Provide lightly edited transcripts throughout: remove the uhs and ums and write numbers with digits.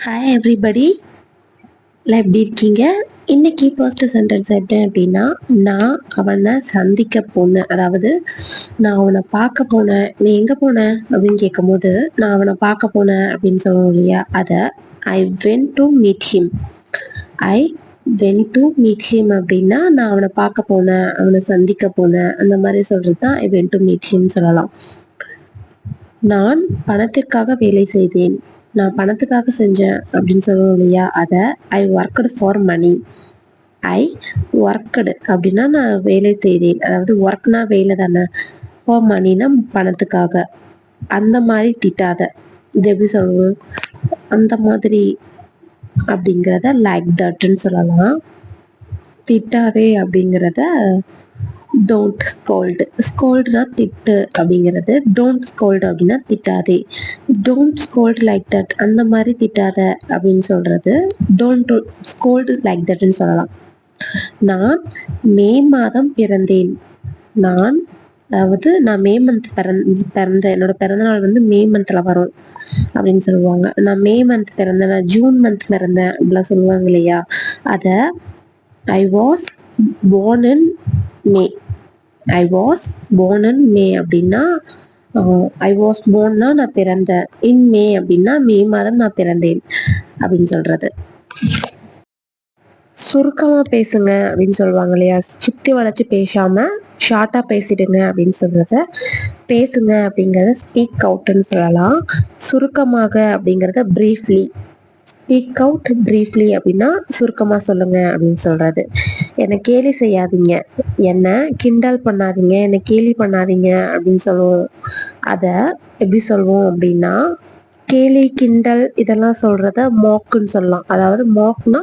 Hi everybody, எப்படி இருக்கீங்க? இன்னைக்கு ஃபர்ஸ்ட் சென்டென்ஸ் எப்படி அப்படின்னா, நான் அவனை சந்திக்க போனேன். அதாவது நான் அவனை பார்க்க போனேன். நீ எங்கே போன அப்படின்னு கேட்கும்போது, நான் அவனை பார்க்க போனேன் அப்படின்னு சொல்லுவோம் இல்லையா, அதை I went to meet him. I went to meet him அப்படின்னா, நான் அவனை பார்க்க போனேன், அவனை சந்திக்க போனேன், அந்த மாதிரி சொல்றது தான் I went to meet him சொல்லலாம். நான் பணத்திற்காக வேலை செய்தேன். நான் பணத்துக்காக செஞ்சேன் அப்படின்னு சொல்லுவோம் இல்லையா, அதை I worked for money. I worked அப்படின்னா நான் வேலை செய்தேன். அதாவது ஒர்க்னா வேலை தானே. ஃபார் மணினா பணத்துக்காக. அந்த மாதிரி திட்டாத. இது எப்படி சொல்லுவோம்? அந்த மாதிரி அப்படிங்கிறத லைக் தட்னு சொல்லலாம். திட்டாதே அப்படிங்கிறத டோன்ட் ஸ்கோல்டு. ஸ்கோல்டுனா திட்டு அப்படிங்கிறது. டோன்ட் ஸ்கோல்டு அப்படின்னா திட்டாதே. டோன்ட் ஸ்கோல்டு லைக் தட், அந்த மாதிரி திட்டாத அப்படின்னு சொல்றது டோன்ட் ஸ்கோல்டு லைக் தட்னு சொல்லலாம். நான் மே மாதம் பிறந்தேன். அதாவது நான் மே மந்த் பிறந்தேன். என்னோட பிறந்தநாள் வந்து மே மந்த்ல வரும் அப்படின்னு சொல்லுவாங்க. நான் மே மந்த் பிறந்தேன், நான் ஜூன் மந்த் பிறந்தேன் அப்படிலாம் சொல்லுவாங்க இல்லையா, அதை I was born in May. I was born in மே அப்படின்னா, ஐ வாஸ் bornனா நான் பிறந்தேன், இன் மே அப்படின்னா மே மாதம் நான் பிறந்தேன் அப்படின்னு சொல்றது. சுருக்கமா பேசுங்க அப்படின்னு சொல்லுவாங்க இல்லையா, சுத்தி வளைச்சு பேசாம ஷார்ட்டா பேசிடுங்க அப்படின்னு சொல்றத பேசுங்க அப்படிங்கறத ஸ்பீக் அவுட்னு சொல்லலாம். சுருக்கமாக அப்படிங்கறத பிரீஃப்லி. ஸ்பீக் அவுட் பிரீஃப்லி அப்படின்னா சுருக்கமா சொல்லுங்க அப்படின்னு சொல்றது. என்னை கேலி செய்யாதீங்க, என்னை கிண்டல் பண்ணாதீங்க, என்னை கேலி பண்ணாதீங்க அப்படின்னு சொல்லுவோம். அதை எப்படி சொல்லுவோம் அப்படின்னா, கேலி கிண்டல் இதெல்லாம் சொல்றத மாக்குன்னு சொல்லலாம். அதாவது மாக்னா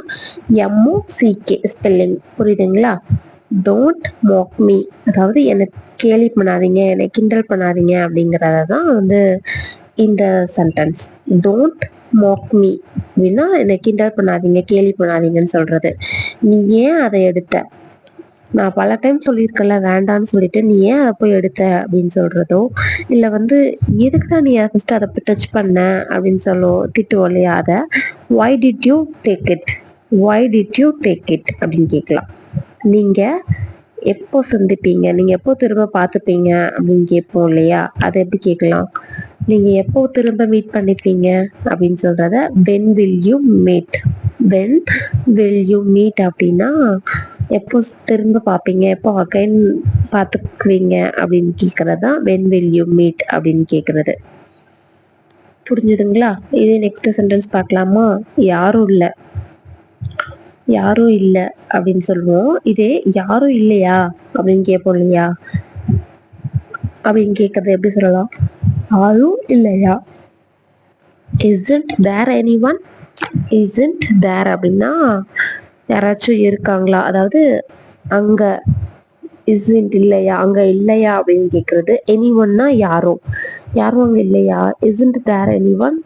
MOCK ஸ்பெல்லிங், புரியுதுங்களா? டோன்ட் மாக் மீ, அதாவது என்னை கேலி பண்ணாதீங்க, என்னை கிண்டல் பண்ணாதீங்க அப்படிங்கிறத தான் வந்து இந்த சென்டென்ஸ். டோன்ட் மாக் மீ அப்படின்னா என்னை கிண்டல் பண்ணாதீங்க, கேலி பண்ணாதீங்கன்னு சொல்றது. நீ ஏன் அதை எடுத்த? நான் பல டைம் சொல்லியிருக்கல வேண்டான்னு சொல்லிட்டு, நீ ஏன் அதை போய் எடுத்த அப்படின்னு சொல்றதோ, இல்லை வந்து எதுக்குதான் நீ ஃபர்ஸ்ட் அதை போய் டச் பண்ண அப்படின்னு திட்டுவோம் இல்லையா, அதை why did you take it, why did you take it அப்படின்னு கேட்கலாம். நீங்க எப்போ சந்திப்பீங்க, நீங்க எப்போ திரும்ப பார்த்துப்பீங்க அப்படின்னு கேட்போம் இல்லையா, அதை எப்படி கேட்கலாம்? நீங்க எப்போ திரும்ப மீட் பண்ணிப்பீங்க அப்படின்னு சொல்றத when will you meet. when will you meet அப்படின்னா எப்போ திரும்ப பார்ப்பீங்க, எப்போ அகைன் பார்த்துக்குவீங்க அப்படின்னு கேட்கறது தான் when will you meet அப்படின்னு கேட்கறது. புரிஞ்சுதுங்களா? இதே நெக்ஸ்ட் சென்டென்ஸ் பார்க்கலாமா? யாரும் இல்லை, யாரும் இல்லை அப்படின்னு சொல்லுவோம். இதே யாரும் இல்லையா அப்படின்னு கேட்போம் இல்லையா, அப்படின்னு கேட்கறது எப்படி சொல்லலாம்? யாரும் இல்லையா. isn't there anyone. isn't there அப்படின்னா யாராச்சும் இருக்காங்களா, அதாவது அங்க isn't இல்லையா, அங்க இல்லையா அப்படின்னு கேட்கறது. anyone-னா யாரும், யாரும் அங்க இல்லையா. isn't there anyone,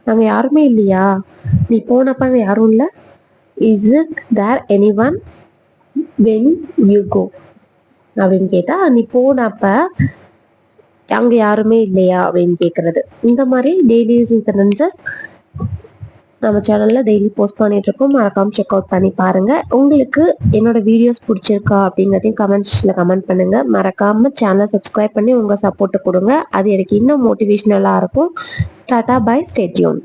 அங்க யாருமே இல்லையா, நீ போனப்ப அங்க யாரும் இல்லை. isn't there anyone when you go அப்படின்னு கேட்டா நீ போனப்ப அங்க யாருமே இல்லையா அப்படின்னு கேட்கறது. இந்த மாதிரி டெய்லி யூசிங் சென்டென்சஸ் நம்ம சேனல்ல டெய்லி போஸ்ட் பண்ணிட்டு இருக்கோம். மறக்காம செக் அவுட் பண்ணி பாருங்க. உங்களுக்கு என்னோட வீடியோஸ் பிடிச்சிருக்கா அப்படிங்கிறதையும் கமெண்ட்ஸ்ல கமெண்ட் பண்ணுங்க. மறக்காம சேனலை சப்ஸ்கிரைப் பண்ணி உங்க சப்போர்ட் கொடுங்க. அது எனக்கு இன்னும் மோட்டிவேஷனலா இருக்கும். Tata bye, stay tune.